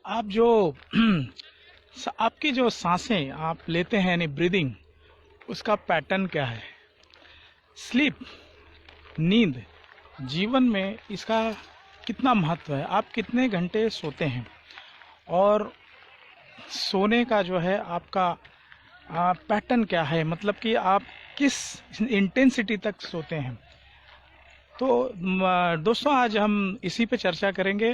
आप जो आपकी जो सांसें आप लेते हैं यानी ब्रीदिंग, उसका पैटर्न क्या है? स्लीप, नींद, जीवन में इसका कितना महत्व है? आप कितने घंटे सोते हैं और सोने का जो है आपका पैटर्न क्या है? मतलब कि आप किस इंटेंसिटी तक सोते हैं? तो दोस्तों, आज हम इसी पे चर्चा करेंगे,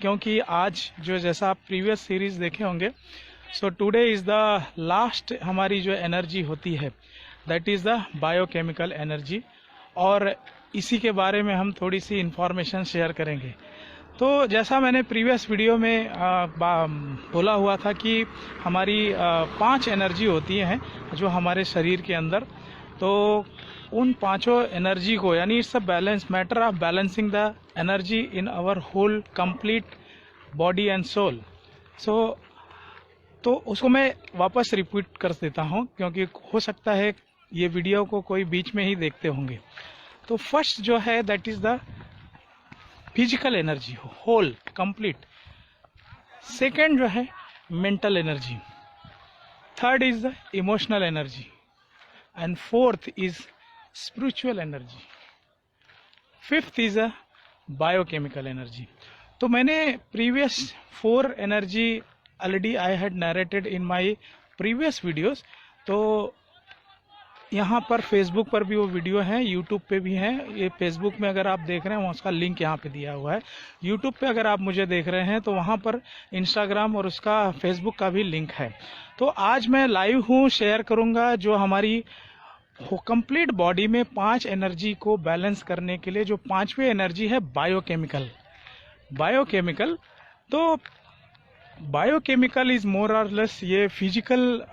क्योंकि आज जो जैसा आप प्रीवियस सीरीज देखे होंगे, so today is the last हमारी जो एनर्जी होती है that is the biochemical energy, और इसी के बारे में हम थोड़ी सी इंफॉर्मेशन शेयर करेंगे। तो जैसा मैंने प्रीवियस वीडियो में बोला हुआ था कि हमारी 5 एनर्जी होती हैं जो हमारे शरीर के अंदर, तो उन पांचों एनर्जी को, यानी it's a balance matter of balancing the energy in our whole complete body and soul. So तो उसको मैं वापस रिपीट कर देता हूँ, क्योंकि हो सकता है ये वीडियो को कोई बीच में ही देखते होंगे। तो फर्स्ट जो है that is the physical energy, whole complete. Second जो है mental energy. Third is the emotional energy and fourth is spiritual energy. Fifth is a biochemical energy. तो मैंने previous 4 energy already I had narrated in my previous videos. तो यहाँ पर Facebook पर भी वो वीडियो है, यूट्यूब पे भी है। ये फेसबुक में अगर आप देख रहे हैं उसका लिंक यहाँ पे दिया हुआ है। यूट्यूब पे अगर आप मुझे देख रहे हैं तो वहाँ पर इंस्टाग्राम और उसका फेसबुक का भी लिंक है। तो आज मैं लाइव हूँ, शेयर करूँगा जो हमारी कंप्लीट बॉडी में 5 एनर्जी को बैलेंस करने के लिए, जो 5वीं एनर्जी है बायोकेमिकल। बायोकेमिकल तो बायोकेमिकल इज मोर और लेस ये फिजिकल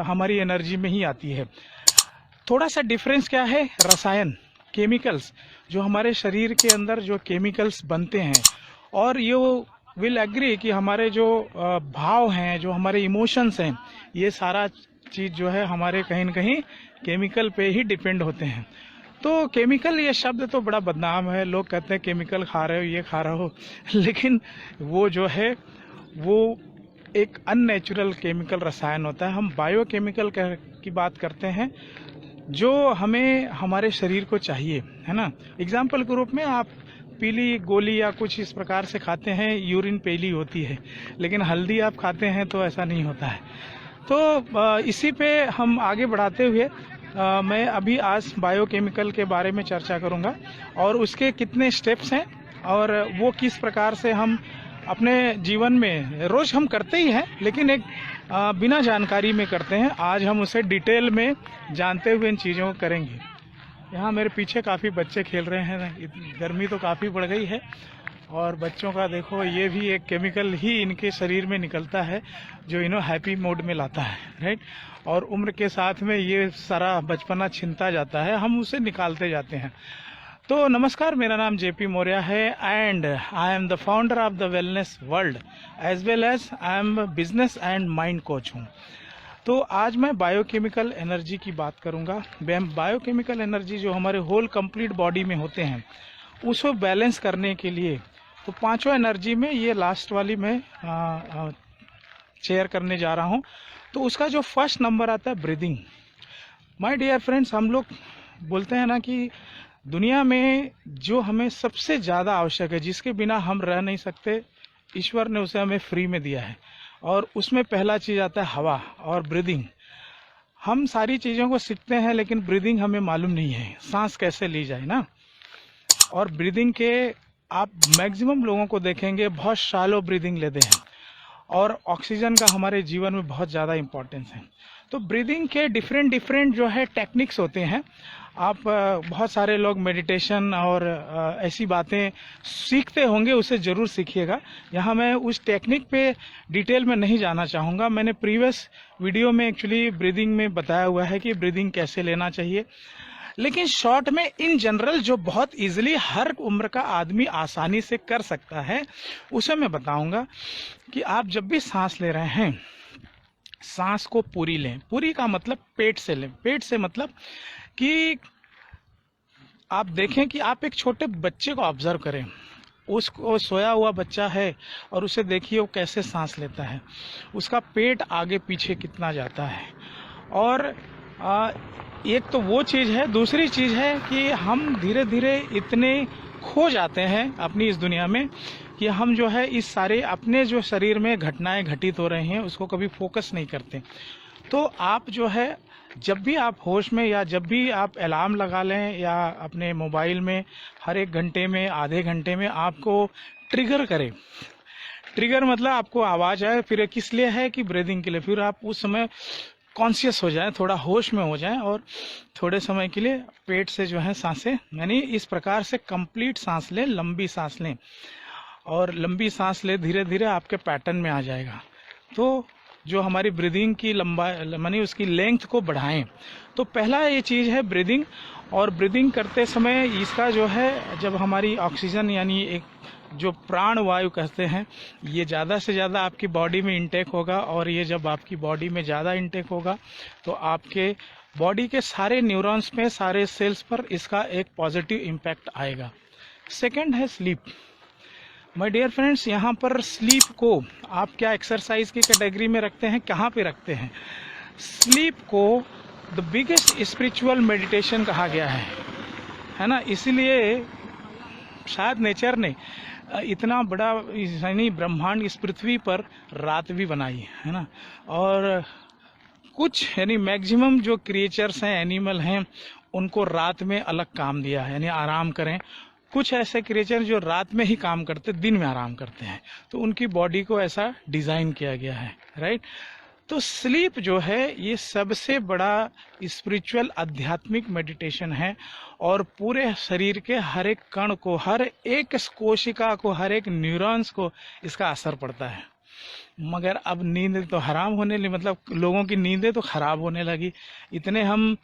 हमारी एनर्जी में ही आती है। थोड़ा सा डिफरेंस क्या है? रसायन, केमिकल्स, जो हमारे शरीर के अंदर जो केमिकल्स बनते हैं, और ये विल एग्री कि हमारे जो भाव हैं, जो हमारे इमोशंस हैं, ये सारा चीज़ जो है हमारे कहीं न कहीं केमिकल पे ही डिपेंड होते हैं। तो केमिकल ये शब्द तो बड़ा बदनाम है, लोग कहते हैं केमिकल खा रहे हो, ये खा रहे हो, लेकिन वो जो है वो एक अननेचुरल केमिकल रसायन होता है। हम बायोकेमिकल की बात करते हैं जो हमें हमारे शरीर को चाहिए, है ना। एग्जाम्पल के रूप में आप पीली गोली या कुछ इस प्रकार से खाते हैं, यूरिन पीली होती है, लेकिन हल्दी आप खाते हैं तो ऐसा नहीं होता है। तो इसी पे हम आगे बढ़ाते हुए मैं अभी आज बायोकेमिकल के बारे में चर्चा करूंगा, और उसके कितने स्टेप्स हैं और वो किस प्रकार से हम अपने जीवन में रोज हम करते ही हैं, लेकिन एक बिना जानकारी में करते हैं। आज हम उसे डिटेल में जानते हुए इन चीज़ों को करेंगे। यहाँ मेरे पीछे काफ़ी बच्चे खेल रहे हैं, गर्मी तो काफ़ी बढ़ गई है, और बच्चों का देखो, ये भी एक केमिकल ही इनके शरीर में निकलता है जो इन्हें हैप्पी मोड में लाता है, राइट। और उम्र के साथ में ये सारा बचपना छिनता जाता है, हम उसे निकालते जाते हैं। तो नमस्कार, मेरा नाम जेपी मौर्य है and I am the founder of the wellness world as well as I am business and mind coach हूँ। तो आज मैं बायोकेमिकल एनर्जी की बात करूँगा। बायोकेमिकल एनर्जी जो हमारे होल कंप्लीट बॉडी में होते हैं, उसको बैलेंस करने के लिए, तो 5 एनर्जी में ये लास्ट वाली मैं शेयर करने जा रहा हूँ। तो उसका जो फर्स्ट नंबर आता है ब्रीदिंग। माय डियर फ्रेंड्स, हम लोग बोलते हैं ना कि दुनिया में जो हमें सबसे ज़्यादा आवश्यक है, जिसके बिना हम रह नहीं सकते, ईश्वर ने उसे हमें फ्री में दिया है, और उसमें पहला चीज़ आता है हवा और ब्रीदिंग। हम सारी चीज़ों को सीखते हैं, लेकिन ब्रीदिंग हमें मालूम नहीं है, सांस कैसे ली जाए ना। और ब्रीदिंग के आप मैक्सिमम लोगों को देखेंगे बहुत शालो ब्रीदिंग लेते हैं, और ऑक्सीजन का हमारे जीवन में बहुत ज़्यादा इम्पोर्टेंस है। तो ब्रीदिंग के डिफरेंट जो है टेक्निक्स होते हैं। आप बहुत सारे लोग मेडिटेशन और ऐसी बातें सीखते होंगे, उसे ज़रूर सीखिएगा। यहाँ मैं उस टेक्निक पे डिटेल में नहीं जाना चाहूँगा। मैंने प्रीवियस वीडियो में एक्चुअली ब्रीदिंग में बताया हुआ है कि ब्रीदिंग कैसे लेना चाहिए, लेकिन शॉर्ट में इन जनरल जो बहुत इजीली हर उम्र का आदमी आसानी से कर सकता है, उसे मैं बताऊंगा। कि आप जब भी सांस ले रहे हैं, सांस को पूरी लें। पूरी का मतलब पेट से लें। पेट से मतलब कि आप देखें कि आप एक छोटे बच्चे को ऑब्जर्व करें। उसको सोया हुआ बच्चा है और उसे देखिए वो कैसे सांस लेता है, उसका पेट आगे पीछे कितना जाता है। और एक तो वो चीज़ है, दूसरी चीज़ है कि हम धीरे धीरे इतने खो जाते हैं अपनी इस दुनिया में कि हम जो है इस सारे अपने जो शरीर में घटनाएं घटित हो रही हैं उसको कभी फोकस नहीं करते। तो आप जो है जब भी आप होश में, या जब भी आप अलार्म लगा लें या अपने मोबाइल में हर एक घंटे में, आधे घंटे में आपको ट्रिगर करे। ट्रिगर मतलब आपको आवाज़ आए, फिर किस लिए है कि ब्रीदिंग के लिए। फिर आप उस समय कॉन्शियस हो जाएं, थोड़ा होश में हो जाएं और थोड़े समय के लिए पेट से जो है सांसें, यानी इस प्रकार से कंप्लीट सांस लें, लंबी सांस लें। और लंबी सांस ले, धीरे धीरे आपके पैटर्न में आ जाएगा। तो जो हमारी ब्रीदिंग की लंबाई मानी उसकी लेंथ को बढ़ाएं। तो पहला ये चीज़ है ब्रीदिंग। और ब्रीदिंग करते समय इसका जो है, जब हमारी ऑक्सीजन यानी एक जो प्राण वायु कहते हैं, ये ज़्यादा से ज़्यादा आपकी बॉडी में इंटेक होगा। और ये जब आपकी बॉडी में ज़्यादा इंटेक होगा तो आपके बॉडी के सारे न्यूरॉन्स पे, सारे सेल्स पर इसका एक पॉजिटिव इम्पैक्ट आएगा। सेकेंड है स्लीप। माय डियर फ्रेंड्स, यहाँ पर स्लीप को आप क्या एक्सरसाइज की कैटेगरी में रखते हैं, कहाँ पे रखते हैं? स्लीप को द बिगेस्ट स्पिरिचुअल मेडिटेशन कहा गया है ना। इसीलिए शायद नेचर ने इतना बड़ा यानी ब्रह्मांड इस पृथ्वी पर रात भी बनाई है ना। और कुछ यानी मैक्सिमम जो क्रिएचर्स हैं, एनिमल हैं, उनको रात में अलग काम दिया है, यानी आराम करें। कुछ ऐसे क्रिएचर जो रात में ही काम करते, दिन में आराम करते हैं, तो उनकी बॉडी को ऐसा डिज़ाइन किया गया है, राइट। तो स्लीप जो है ये सबसे बड़ा स्पिरिचुअल आध्यात्मिक मेडिटेशन है और पूरे शरीर के हर एक कण को, हर एक कोशिका को, हर एक न्यूरॉन्स को इसका असर पड़ता है। मगर अब नींद तो हराम होने लगी, मतलब लोगों की नींदें तो खराब होने लगी। इतने हम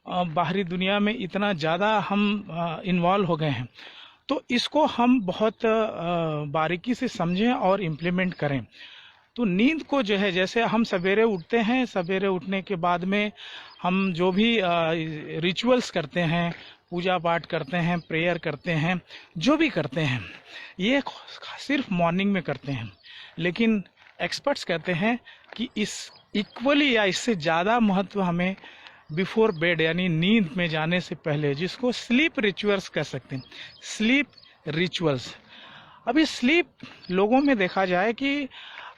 बाहरी दुनिया में इतना ज़्यादा हम इन्वॉल्व हो गए हैं। तो इसको हम बहुत बारीकी से समझें और इम्प्लीमेंट करें। तो नींद को जो है, जैसे हम सवेरे उठते हैं, सवेरे उठने के बाद में हम जो भी रिचुअल्स करते हैं, पूजा पाठ करते हैं, प्रेयर करते हैं, जो भी करते हैं, ये सिर्फ मॉर्निंग में करते हैं। लेकिन एक्सपर्ट्स कहते हैं कि इस इक्वली या इससे ज़्यादा महत्व हमें बिफोर बेड यानी नींद में जाने से पहले, जिसको स्लीप रिचुअल्स कह सकते हैं, स्लीप रिचुअल्स। अभी स्लीप लोगों में देखा जाए कि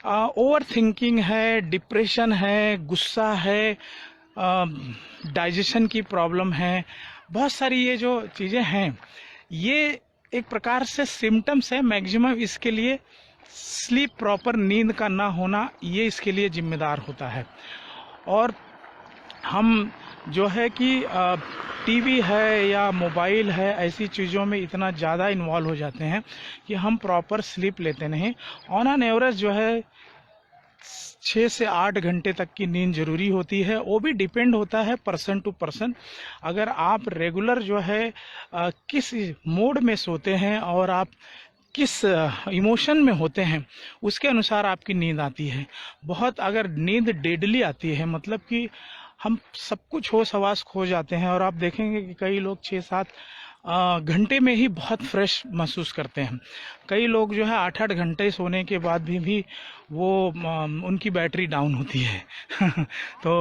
ओवर थिंकिंग है, डिप्रेशन है, गुस्सा है, डाइजेशन की प्रॉब्लम है, बहुत सारी ये जो चीज़ें हैं, ये एक प्रकार से सिम्टम्स है। मैक्सिमम इसके लिए स्लीप, प्रॉपर नींद का ना होना, ये इसके लिए जिम्मेदार होता है। और हम जो है कि टीवी है या मोबाइल है, ऐसी चीज़ों में इतना ज़्यादा इन्वॉल्व हो जाते हैं कि हम प्रॉपर स्लीप लेते नहीं। ऑन एन एवरेज जो है 6 से 8 घंटे तक की नींद जरूरी होती है। वो भी डिपेंड होता है पर्सन टू पर्सन। अगर आप रेगुलर जो है किस मोड में सोते हैं और आप किस इमोशन में होते हैं, उसके अनुसार आपकी नींद आती है। बहुत अगर नींद डेडली आती है, मतलब कि हम सब कुछ होश हवास खो जाते हैं, और आप देखेंगे कि कई लोग 6-7 घंटे में ही बहुत फ्रेश महसूस करते हैं। कई लोग जो है 8-8 घंटे सोने के बाद भी वो उनकी बैटरी डाउन होती है तो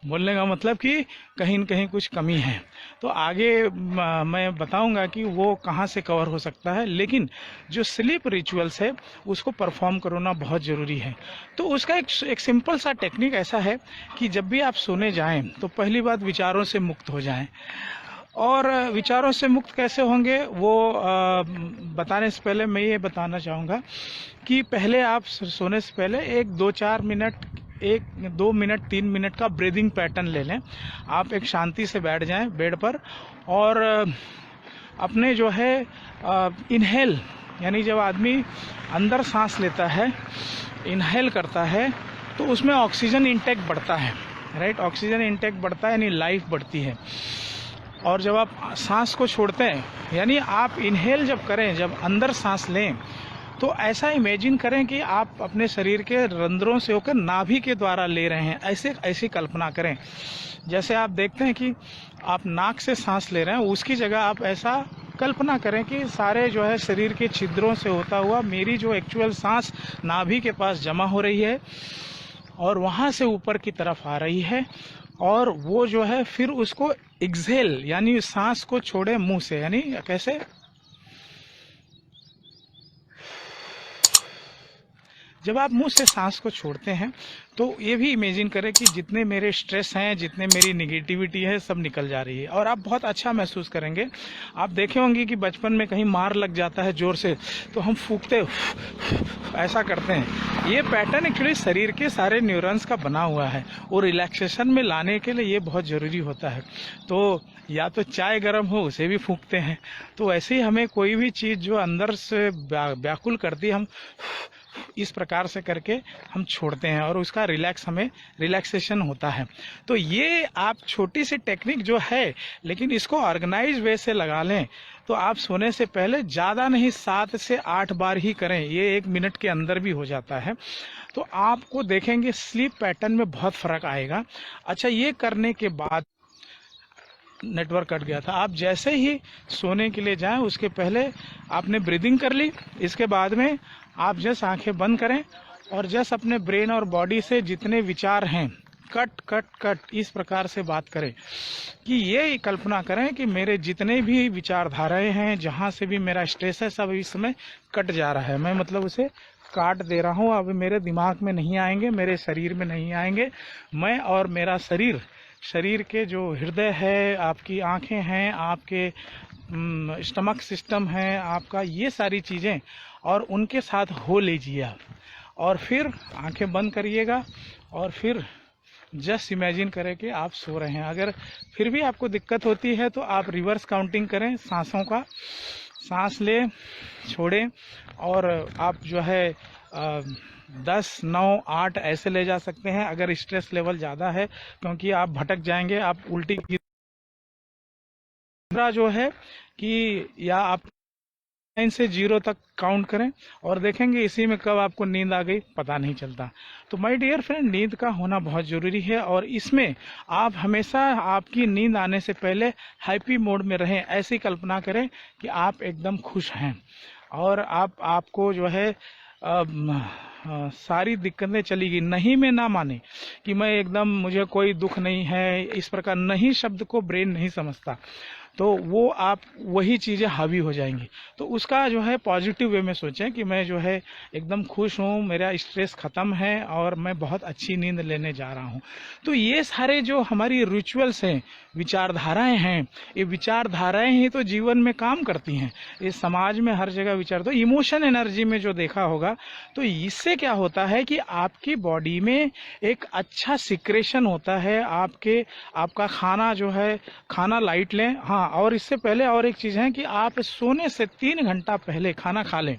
बोलने का मतलब कि कहीं न कहीं कुछ कमी है। तो आगे मैं बताऊंगा कि वो कहाँ से कवर हो सकता है, लेकिन जो स्लीप रिचुअल्स है उसको परफॉर्म करना बहुत ज़रूरी है। तो उसका एक सिंपल सा टेक्निक ऐसा है कि जब भी आप सोने जाएं तो पहली बात विचारों से मुक्त हो जाएं। और विचारों से मुक्त कैसे होंगे वो बताने से पहले मैं ये बताना चाहूँगा कि पहले आप सोने से पहले 1-2-4 मिनट, 1-2 मिनट 3 मिनट का ब्रीदिंग पैटर्न ले लें। आप एक शांति से बैठ जाएं बेड पर और अपने जो है इनहेल, यानी जब आदमी अंदर सांस लेता है, इनहेल करता है, तो उसमें ऑक्सीजन इंटेक बढ़ता है, राइट। ऑक्सीजन इंटेक बढ़ता है यानी लाइफ बढ़ती है। और जब आप सांस को छोड़ते हैं, यानी आप इनहेल जब करें, जब अंदर सांस लें, तो ऐसा इमेजिन करें कि आप अपने शरीर के रंध्रों से होकर नाभि के द्वारा ले रहे हैं। ऐसी कल्पना करें जैसे आप देखते हैं कि आप नाक से सांस ले रहे हैं, उसकी जगह आप ऐसा कल्पना करें कि सारे जो है शरीर के छिद्रों से होता हुआ मेरी जो एक्चुअल सांस नाभि के पास जमा हो रही है और वहाँ से ऊपर की तरफ आ रही है, और वो जो है फिर उसको एक्सहेल यानी सांस को छोड़े मुंह से, यानी कैसे, जब आप मुंह से सांस को छोड़ते हैं तो ये भी इमेजिन करें कि जितने मेरे स्ट्रेस हैं, जितने मेरी निगेटिविटी है, सब निकल जा रही है और आप बहुत अच्छा महसूस करेंगे। आप देखे होंगे कि बचपन में कहीं मार लग जाता है जोर से तो हम फूंकते ऐसा करते हैं। ये पैटर्न एक्चुअली शरीर के सारे न्यूरॉन्स का बना हुआ है और रिलैक्सेशन में लाने के लिए ये बहुत ज़रूरी होता है। तो या तो चाय गर्म हो उसे भी फूंकते हैं, तो ऐसे ही हमें कोई भी चीज़ जो अंदर से व्याकुल करती है हम इस प्रकार से करके हम छोड़ते हैं और उसका हमें रिलैक्सेशन होता है। तो ये आप छोटी सी टेक्निक जो है, लेकिन इसको ऑर्गेनाइज वे से लगा लें तो आप सोने से पहले ज़्यादा नहीं 7 से 8 बार ही करें, ये 1 मिनट के अंदर भी हो जाता है। तो आपको देखेंगे स्लीप पैटर्न में बहुत फ़र्क आएगा। अच्छा, ये करने के बाद नेटवर्क कट गया था। आप जैसे ही सोने के लिए जाएं उसके पहले आपने ब्रीदिंग कर ली, इसके बाद में आप जस्ट आंखें बंद करें और जस्ट अपने ब्रेन और बॉडी से जितने विचार हैं कट कट कट इस प्रकार से बात करें कि ये कल्पना करें कि मेरे जितने भी विचारधाराएं हैं, जहाँ से भी मेरा स्ट्रेस है, सब इस समय कट जा रहा है। मैं मतलब उसे काट दे रहा हूँ। अब मेरे दिमाग में नहीं आएंगे, मेरे शरीर में नहीं आएंगे। मैं और मेरा शरीर के जो हृदय है, आपकी आंखें हैं, आपके स्टमक सिस्टम है आपका, ये सारी चीज़ें और उनके साथ हो लीजिए आप, और फिर आंखें बंद करिएगा और फिर जस्ट इमेजिन करें कि आप सो रहे हैं। अगर फिर भी आपको दिक्कत होती है तो आप रिवर्स काउंटिंग करें सांसों का, सांस ले छोड़ें और आप जो है 10, 9, 8 ऐसे ले जा सकते हैं अगर स्ट्रेस लेवल ज़्यादा है, क्योंकि आप भटक जाएंगे, आप उल्टी जो है कि या आप 9 से 0 तक काउंट करें और देखेंगे इसी में कब आपको नींद आ गई पता नहीं चलता। तो माय डियर फ्रेंड, नींद का होना बहुत ज़रूरी है और इसमें आप हमेशा आपकी नींद आने से पहले हैप्पी मोड में रहें। ऐसी कल्पना करें कि आप एकदम खुश हैं और आपको जो है सारी दिक्कतें चली गई। नहीं में ना माने कि मैं एकदम, मुझे कोई दुख नहीं है, इस प्रकार नहीं शब्द को ब्रेन नहीं समझता, तो वो आप वही चीज़ें हावी हो जाएंगी। तो उसका जो है पॉजिटिव वे में सोचें कि मैं जो है एकदम खुश हूँ, मेरा स्ट्रेस ख़त्म है और मैं बहुत अच्छी नींद लेने जा रहा हूँ। तो ये सारे जो हमारी रिचुअल्स हैं, विचारधाराएं हैं, ये विचारधाराएं ही तो जीवन में काम करती हैं। इस समाज में हर जगह विचार, तो इमोशन एनर्जी में जो देखा होगा, तो इससे क्या होता है कि आपकी बॉडी में एक अच्छा सिक्रेशन होता है। आपका खाना जो है, खाना लाइट लें। हाँ, और इससे पहले और एक चीज़ है कि आप सोने से 3 घंटा पहले खाना खा लें।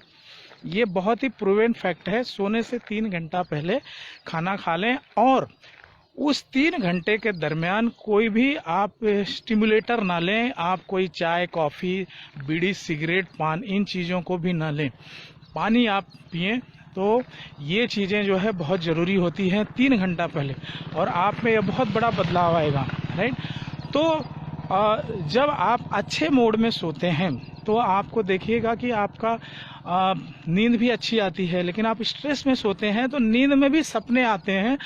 ये बहुत ही प्रूवन फैक्ट है, सोने से 3 घंटा पहले खाना खा लें और उस 3 घंटे के दरमियान कोई भी आप स्टिमुलेटर ना लें। आप कोई चाय, कॉफ़ी, बीड़ी, सिगरेट, पान, इन चीज़ों को भी ना लें। पानी आप पिएं। तो ये चीज़ें जो है बहुत ज़रूरी होती हैं 3 घंटा पहले, और आप में यह बहुत बड़ा बदलाव आएगा, राइट। तो जब आप अच्छे मोड में सोते हैं तो आपको देखिएगा कि आपका नींद भी अच्छी आती है। लेकिन आप स्ट्रेस में सोते हैं तो नींद में भी सपने आते हैं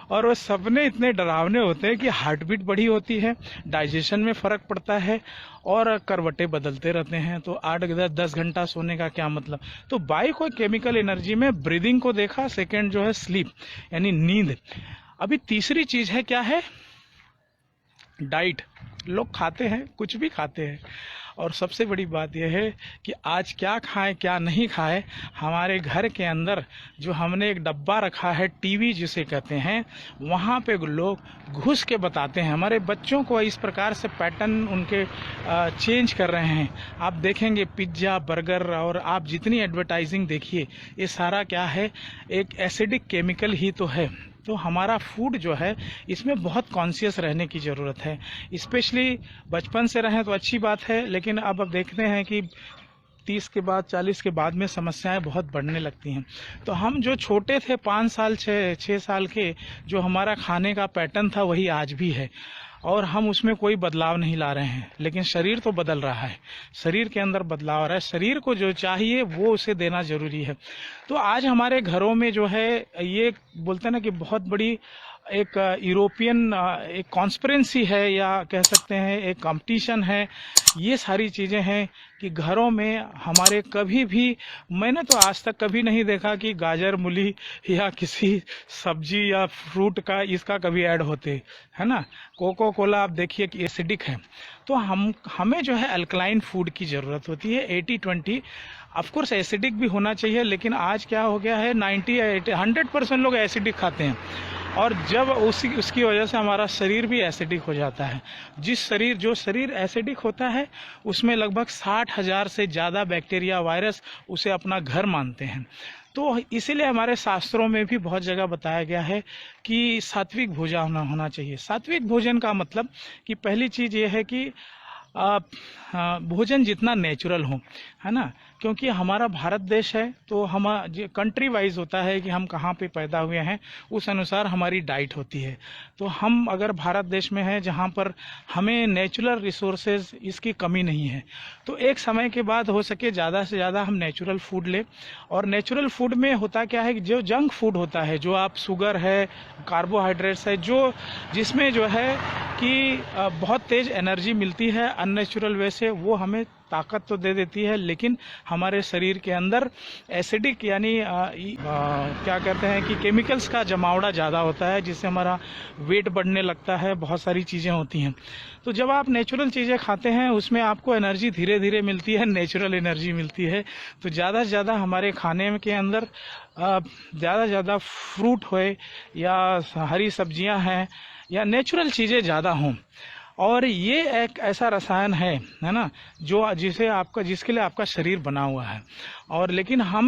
और वो सपने इतने डरावने होते हैं कि हार्ट बीट बढ़ी होती है, डाइजेशन में फ़र्क पड़ता है और करवटें बदलते रहते हैं। तो 8-10 घंटा सोने का क्या मतलब। तो बाई कोई केमिकल एनर्जी में ब्रीदिंग को देखा, सेकेंड जो है स्लीप यानी नींद। अभी तीसरी चीज़ है, क्या है, डाइट। लोग खाते हैं, कुछ भी खाते हैं, और सबसे बड़ी बात यह है कि आज क्या खाएं क्या नहीं खाएं। हमारे घर के अंदर जो हमने एक डब्बा रखा है, टीवी जिसे कहते हैं, वहाँ पे लोग घुस के बताते हैं। हमारे बच्चों को इस प्रकार से पैटर्न उनके चेंज कर रहे हैं। आप देखेंगे पिज्ज़ा, बर्गर, और आप जितनी एडवर्टाइजिंग देखिए, ये सारा क्या है, एक एसिडिक केमिकल ही तो है। तो हमारा फूड जो है, इसमें बहुत कॉन्शियस रहने की ज़रूरत है। स्पेशली बचपन से रहें तो अच्छी बात है, लेकिन अब देखते हैं कि 30 के बाद, 40 के बाद में समस्याएं बहुत बढ़ने लगती हैं। तो हम जो छोटे थे 5 साल 6 साल के, जो हमारा खाने का पैटर्न था वही आज भी है। और हम उसमें कोई बदलाव नहीं ला रहे हैं, लेकिन शरीर तो बदल रहा है, शरीर के अंदर बदलाव आ रहा है। शरीर को जो चाहिए वो उसे देना जरूरी है। तो आज हमारे घरों में जो है ये बोलते हैं ना कि बहुत बड़ी एक यूरोपियन एक कॉन्स्पिरेंसी है, या कह सकते हैं एक कंपटीशन है। ये सारी चीज़ें हैं कि घरों में हमारे कभी भी, मैंने तो आज तक कभी नहीं देखा कि गाजर मूली या किसी सब्जी या फ्रूट का इसका कभी ऐड होते, है ना। कोको कोला आप देखिए कि एसिडिक है। तो हमें जो है अल्कलाइन फूड की ज़रूरत होती है। 80-20 ऑफकोर्स एसिडिक भी होना चाहिए, लेकिन आज क्या हो गया है 90-100% लोग एसिडिक खाते हैं, और जब उसकी वजह से हमारा शरीर भी एसिडिक हो जाता है। जो शरीर एसिडिक होता है उसमें लगभग 60,000 से ज़्यादा बैक्टीरिया वायरस उसे अपना घर मानते हैं। तो इसीलिए हमारे शास्त्रों में भी बहुत जगह बताया गया है कि सात्विक भोजन होना चाहिए। सात्विक भोजन का मतलब कि पहली चीज़ ये है कि भोजन जितना नेचुरल हो, है ना। क्योंकि हमारा भारत देश है तो हम कंट्री वाइज होता है कि हम कहाँ पे पैदा हुए हैं, उस अनुसार हमारी डाइट होती है। तो हम अगर भारत देश में हैं जहाँ पर हमें नेचुरल रिसोर्सेज इसकी कमी नहीं है, तो एक समय के बाद हो सके ज़्यादा से ज़्यादा हम नेचुरल फूड लें। और नेचुरल फूड में होता क्या है कि जो जंक फूड होता है, जो आप शुगर है, कार्बोहाइड्रेट्स है, जिसमें जो है कि बहुत तेज़ एनर्जी मिलती है अननेचुरल वे से, वो हमें ताकत तो दे देती है, लेकिन हमारे शरीर के अंदर एसिडिक यानी क्या कहते हैं कि केमिकल्स का जमावड़ा ज़्यादा होता है, जिससे हमारा वेट बढ़ने लगता है, बहुत सारी चीज़ें होती हैं। तो जब आप नेचुरल चीज़ें खाते हैं उसमें आपको एनर्जी धीरे धीरे मिलती है, नेचुरल एनर्जी मिलती है। तो ज़्यादा से ज़्यादा हमारे खाने के अंदर ज़्यादा से ज़्यादा फ्रूट होए या हरी सब्जियां हैं या नेचुरल चीज़ें ज़्यादा हों। और ये एक ऐसा रसायन है ना, जिसके लिए आपका शरीर बना हुआ है। और लेकिन हम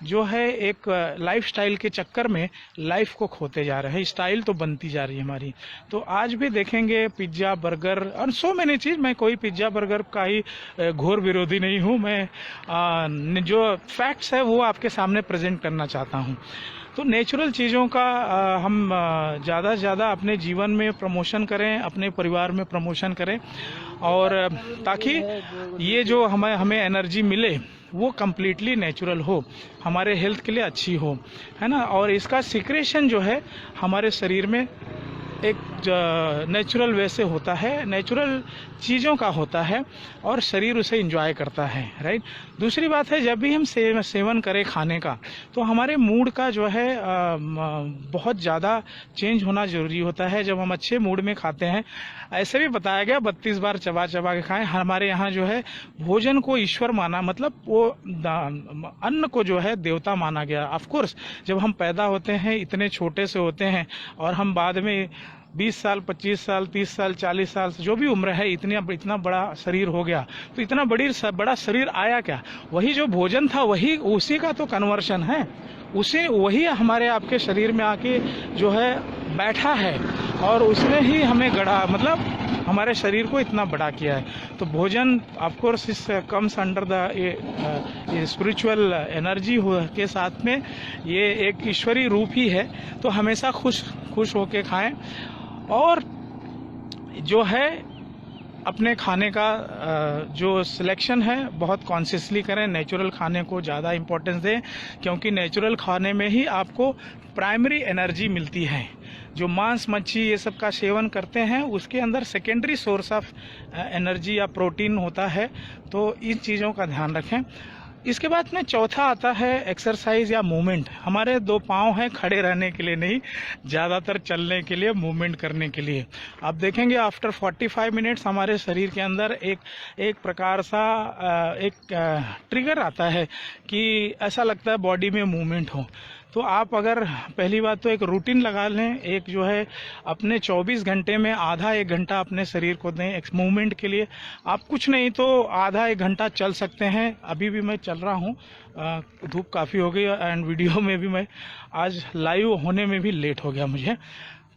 जो है एक लाइफस्टाइल के चक्कर में लाइफ को खोते जा रहे हैं, स्टाइल तो बनती जा रही है हमारी। तो आज भी देखेंगे पिज्ज़ा बर्गर और सो मैनी चीज़। मैं कोई पिज्ज़ा बर्गर का ही घोर विरोधी नहीं हूँ, मैं जो फैक्ट्स है वो आपके सामने प्रेजेंट करना चाहता हूँ। तो नेचुरल चीज़ों का हम ज़्यादा से ज़्यादा अपने जीवन में प्रमोशन करें, अपने परिवार में प्रमोशन करें, और ताकि ये जो हमें एनर्जी मिले वो कम्प्लीटली नेचुरल हो, हमारे हेल्थ के लिए अच्छी हो, है ना। और इसका सिक्रेशन जो है हमारे शरीर में एक नेचुरल वे से होता है, नेचुरल चीज़ों का होता है, और शरीर उसे एंजॉय करता है, राइट। दूसरी बात है, जब भी हम सेवन करें खाने का, तो हमारे मूड का जो है बहुत ज़्यादा चेंज होना ज़रूरी होता है। जब हम अच्छे मूड में खाते हैं, ऐसे भी बताया गया 32 बार चबा चबा के खाएं। हमारे यहाँ जो है भोजन को ईश्वर माना, मतलब वो अन्न को जो है देवता माना गया। ऑफ कोर्स जब हम पैदा होते हैं इतने छोटे से होते हैं, और हम बाद में 20 साल 25 साल 30 साल 40 साल जो भी उम्र है इतना बड़ा शरीर हो गया। तो इतना बड़ा शरीर आया क्या? वही जो भोजन था वही, उसी का तो कन्वर्शन है, वही हमारे आपके शरीर में आके जो है बैठा है, और उसने ही हमें गढ़ा, मतलब हमारे शरीर को इतना बड़ा किया है। तो भोजन ऑफ कोर्स इस comes under the spiritual energy के साथ में ये एक ईश्वरीय रूप ही है। तो हमेशा खुश होके खाएं, और जो है अपने खाने का जो सिलेक्शन है बहुत कॉन्शियसली करें। नेचुरल खाने को ज़्यादा इम्पोर्टेंस दें, क्योंकि नेचुरल खाने में ही आपको प्राइमरी एनर्जी मिलती है। जो मांस मच्छी ये सब का सेवन करते हैं उसके अंदर सेकेंडरी सोर्स ऑफ एनर्जी या प्रोटीन होता है। तो इन चीज़ों का ध्यान रखें। इसके बाद में चौथा आता है एक्सरसाइज या मूवमेंट। हमारे 2 पाँव हैं खड़े रहने के लिए नहीं, ज़्यादातर चलने के लिए, मूवमेंट करने के लिए। आप देखेंगे आफ्टर 45 मिनट्स हमारे शरीर के अंदर एक प्रकार सा एक ट्रिगर आता है कि ऐसा लगता है बॉडी में मूवमेंट हो। तो आप अगर पहली बात तो एक रूटीन लगा लें, एक जो है अपने 24 घंटे में आधा 1 घंटा अपने शरीर को दें एक मूवमेंट के लिए। आप कुछ नहीं तो आधा 1 घंटा चल सकते हैं। अभी भी मैं चल रहा हूँ, धूप काफ़ी हो गई, एंड वीडियो में भी मैं आज लाइव होने में भी लेट हो गया मुझे।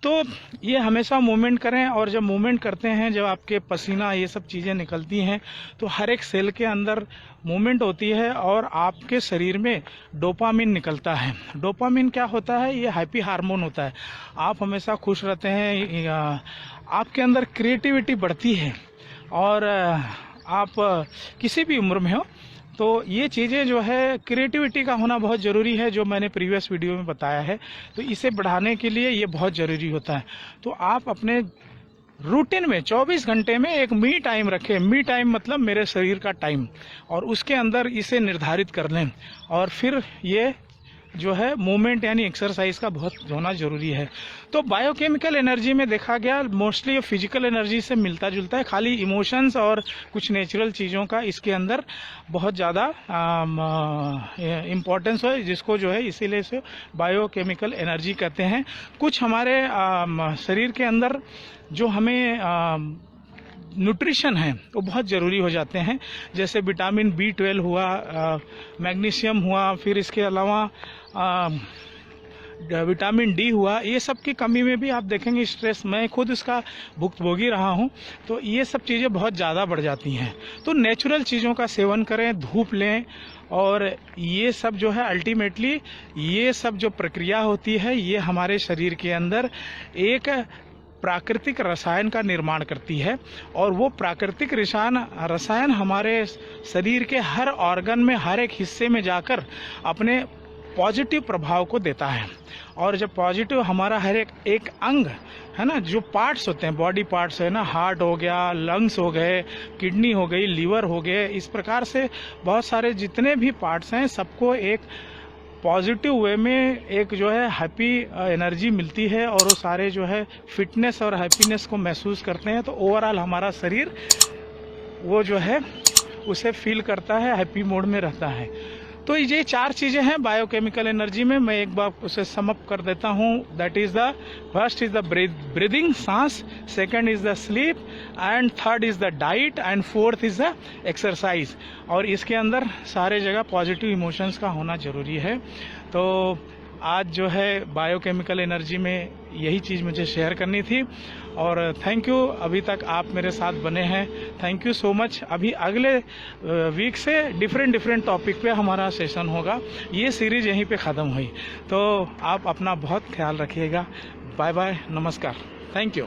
तो ये हमेशा मूवमेंट करें, और जब मूवमेंट करते हैं, जब आपके पसीना ये सब चीज़ें निकलती हैं, तो हर एक सेल के अंदर मूवमेंट होती है और आपके शरीर में डोपामिन निकलता है। डोपामिन क्या होता है? ये हैप्पी हार्मोन होता है। आप हमेशा खुश रहते हैं, आपके अंदर क्रिएटिविटी बढ़ती है, और आप किसी भी उम्र में हो तो ये चीज़ें जो है, क्रिएटिविटी का होना बहुत ज़रूरी है, जो मैंने प्रीवियस वीडियो में बताया है। तो इसे बढ़ाने के लिए ये बहुत ज़रूरी होता है। तो आप अपने रूटीन में 24 घंटे में एक मी टाइम रखें। मी टाइम मतलब मेरे शरीर का टाइम, और उसके अंदर इसे निर्धारित कर लें, और फिर ये जो है मूवमेंट यानी एक्सरसाइज का बहुत होना ज़रूरी है। तो बायोकेमिकल एनर्जी में देखा गया मोस्टली फिजिकल एनर्जी से मिलता जुलता है, खाली इमोशंस और कुछ नेचुरल चीज़ों का इसके अंदर बहुत ज़्यादा इम्पोर्टेंस है, जिसको जो है इसीलिए इसे बायोकेमिकल एनर्जी कहते हैं। कुछ हमारे शरीर के अंदर जो हमें न्यूट्रिशन है वो बहुत ज़रूरी हो जाते हैं, जैसे विटामिन B12 हुआ, मैग्नीशियम हुआ, फिर इसके अलावा विटामिन D हुआ। ये सब की कमी में भी आप देखेंगे स्ट्रेस, मैं खुद इसका भुक्तभोगी रहा हूँ, तो ये सब चीज़ें बहुत ज़्यादा बढ़ जाती हैं। तो नेचुरल चीज़ों का सेवन करें, धूप लें, और ये सब जो है अल्टीमेटली ये सब जो प्रक्रिया होती है ये हमारे शरीर के अंदर एक प्राकृतिक रसायन का निर्माण करती है, और वो प्राकृतिक रसायन हमारे शरीर के हर ऑर्गन में, हर एक हिस्से में जाकर अपने पॉजिटिव प्रभाव को देता है। और जब पॉजिटिव हमारा हर एक अंग है ना, जो पार्ट्स होते हैं, बॉडी पार्ट्स है ना, हार्ट हो गया, लंग्स हो गए, किडनी हो गई, लीवर हो गए, इस प्रकार से बहुत सारे जितने भी पार्ट्स हैं सबको एक पॉजिटिव वे में एक जो है हैप्पी एनर्जी मिलती है, और वो सारे जो है फिटनेस और हैप्पीनेस को महसूस करते हैं। तो ओवरऑल हमारा शरीर वो जो है उसे फील करता है, हैप्पी मोड में रहता है। तो ये 4 चीज़ें हैं बायोकेमिकल एनर्जी में। मैं एक बार उसे समअप कर देता हूँ। That is the first is the breathing, सांस, second is the sleep, and third is the diet, and fourth is the exercise. और इसके अंदर सारे जगह पॉजिटिव इमोशंस का होना ज़रूरी है। तो आज जो है बायोकेमिकल एनर्जी में यही चीज़ मुझे शेयर करनी थी, और थैंक यू, अभी तक आप मेरे साथ बने हैं, थैंक यू सो मच। अभी अगले वीक से डिफरेंट टॉपिक पे हमारा सेशन होगा। ये सीरीज़ यहीं पे ख़त्म हुई। तो आप अपना बहुत ख्याल रखिएगा। बाय बाय, नमस्कार, थैंक यू।